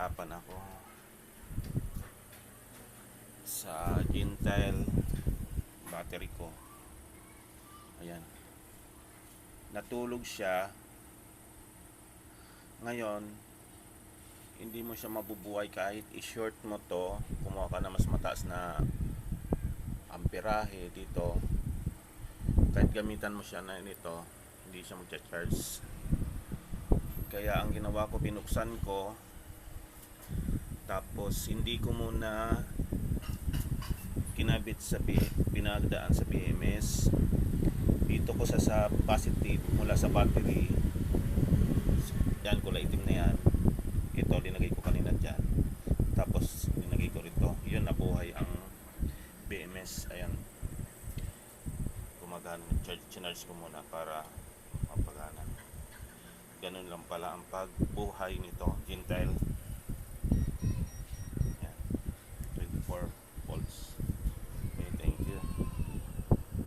nahihirapan ako sa Intel battery ko. Ayan, natulog siya ngayon. Hindi mo siya mabubuhay kahit i-short mo to. Kumuha ka na mas mataas na amperahe dito, kahit gamitan mo siya na nito, hindi siya magcha-charge. Kaya ang ginawa ko, binuksan ko, tapos hindi ko muna kinabit sa pinagdaan sa BMS. Dito ko sa positive mula sa battery. Yan, kulay itim na yan. Ito linagay ko kanina dyan, tapos linagay ko rito. Yun, nabuhay ang BMS. Ayan, gumagana. Charge ko muna para mapagana. Ganun lang pala ang pagbuhay nito.